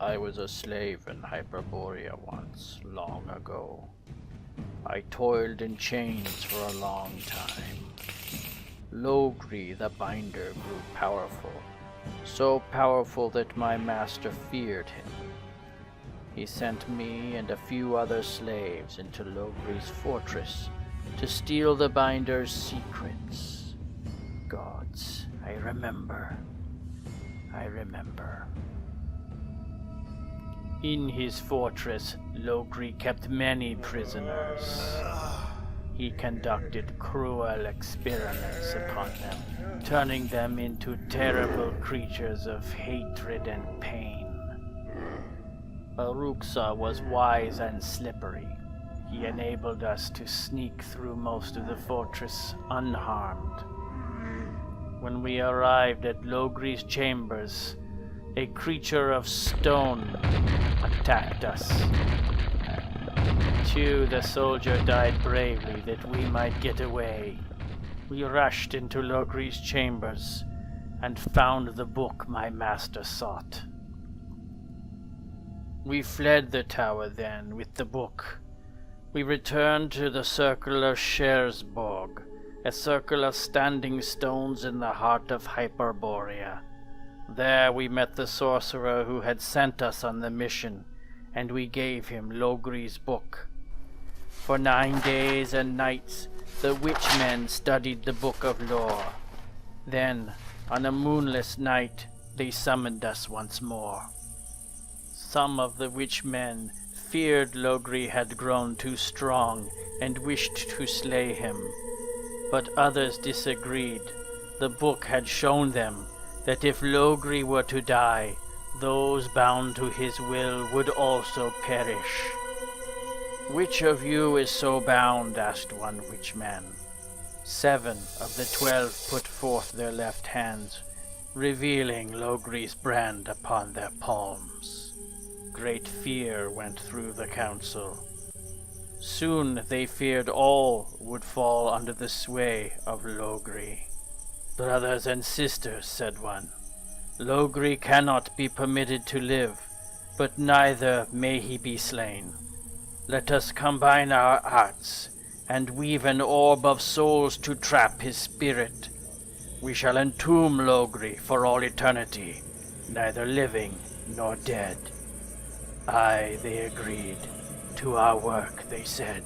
I was a slave in Hyperborea once, long ago. I toiled in chains for a long time. Logri the Binder grew powerful, so powerful that my master feared him. He sent me and a few other slaves into Logri's fortress to steal the Binder's secrets. Gods, I remember. In his fortress, Logri kept many prisoners. He conducted cruel experiments upon them, turning them into terrible creatures of hatred and pain. Aruksa was wise and slippery. He enabled us to sneak through most of the fortress unharmed. When we arrived at Logri's chambers, a creature of stone attacked us. The soldier died bravely that we might get away. We rushed into Logri's chambers and found the book my master sought. We fled the tower then with the book. We returned to the circle of Schersborg, a circle of standing stones in the heart of Hyperborea. There we met the sorcerer who had sent us on the mission, and we gave him Logri's book. For 9 days and nights, the witchmen studied the book of lore. Then, on a moonless night, they summoned us once more. Some of the witchmen feared Logri had grown too strong and wished to slay him, but others disagreed. The book had shown them that if Logri were to die, those bound to his will would also perish. "Which of you is so bound?" asked one witchman. 7 of the 12 put forth their left hands, revealing Logri's brand upon their palms. Great fear went through the council. Soon they feared all would fall under the sway of Logri. "Brothers and sisters," said one, "Logri cannot be permitted to live, but neither may he be slain. Let us combine our arts and weave an orb of souls to trap his spirit. We shall entomb Logri for all eternity, neither living nor dead." Aye, they agreed. "To our work," they said.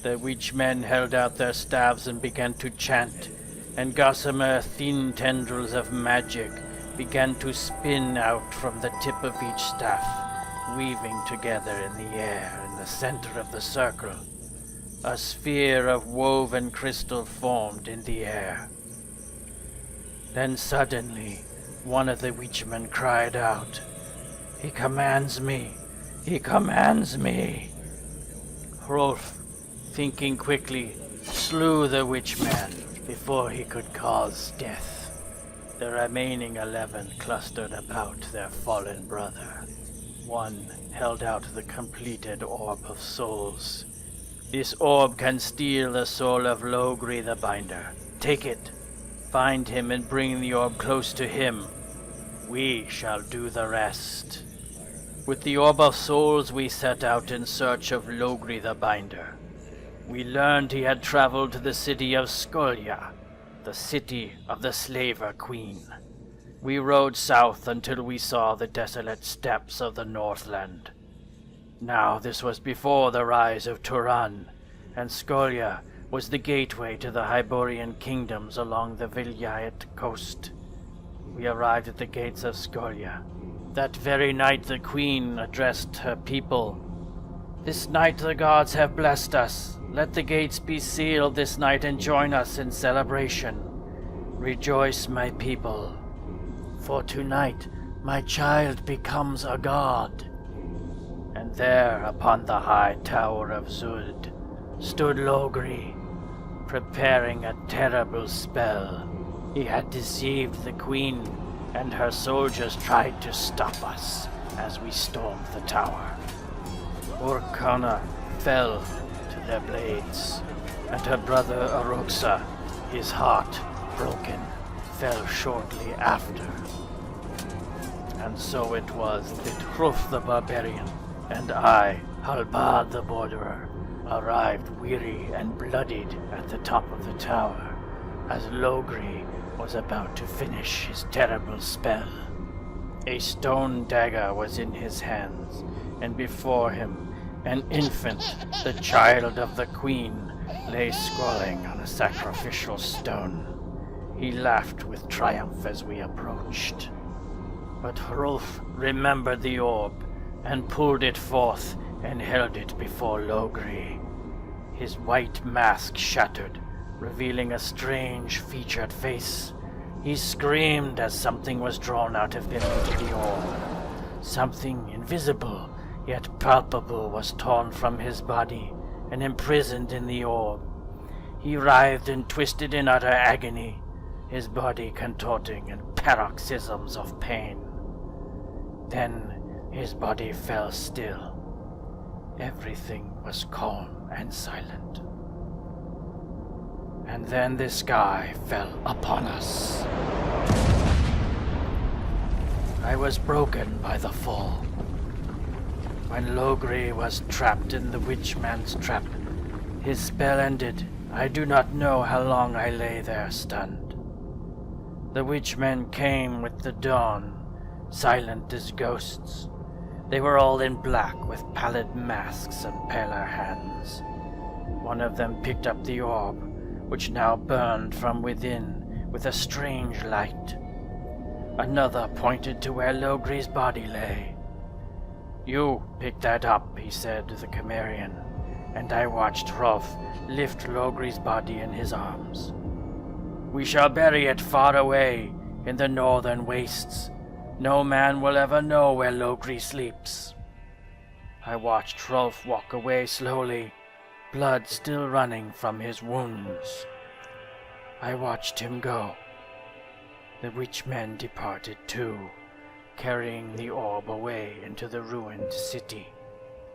The witchmen held out their staves and began to chant, and gossamer thin tendrils of magic began to spin out from the tip of each staff, weaving together in the air in the center of the circle. A sphere of woven crystal formed in the air. Then suddenly, one of the witchmen cried out, "He commands me! He commands me!" Hrolf, thinking quickly, slew the witchman before he could cause death. The remaining 11 clustered about their fallen brother. One held out the completed orb of souls. "This orb can steal the soul of Logri the Binder. Take it, find him and bring the orb close to him. We shall do the rest." With the orb of souls we set out in search of Logri the Binder. We learned he had traveled to the city of Skolja, the city of the Slaver Queen. We rode south until we saw the desolate steppes of the Northland. Now this was before the rise of Turan, and Skolja was the gateway to the Hyborian kingdoms along the Vilayet coast. We arrived at the gates of Skolja. That very night the queen addressed her people. "This night the gods have blessed us. Let the gates be sealed this night and join us in celebration. Rejoice, my people, for tonight my child becomes a god." And there, upon the high tower of Zuld, stood Logri, preparing a terrible spell. He had deceived the queen, and her soldiers tried to stop us as we stormed the tower. Urkana fell to their blades, and her brother Aruksa, his heart broken, fell shortly after. And so it was that Hrolf the Barbarian and I, Halbad the Borderer, arrived weary and bloodied at the top of the tower as Logri was about to finish his terrible spell. A stone dagger was in his hands, and before him an infant, the child of the queen, lay sprawling on a sacrificial stone. He laughed with triumph as we approached. But Hrolf remembered the orb and pulled it forth and held it before Logri. His white mask shattered, revealing a strange featured face. He screamed as something was drawn out of him into the orb. Something invisible yet palpable was torn from his body and imprisoned in the orb. He writhed and twisted in utter agony, his body contorting in paroxysms of pain. Then his body fell still. Everything was calm and silent. And then the sky fell upon us. I was broken by the fall. When Logri was trapped in the witchman's trap, his spell ended. I do not know how long I lay there stunned. The witchmen came with the dawn, silent as ghosts. They were all in black with pallid masks and paler hands. One of them picked up the orb, which now burned from within with a strange light. Another pointed to where Logri's body lay. "You pick that up," he said to the Cimmerian, and I watched Hrolf lift Logri's body in his arms. "We shall bury it far away in the northern wastes. No man will ever know where Logri sleeps." I watched Hrolf walk away slowly, blood still running from his wounds. I watched him go. The witchmen departed too, carrying the orb away into the ruined city,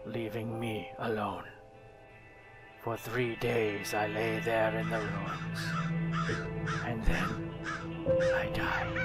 leaving me alone. For 3 days I lay there in the ruins, and then I died.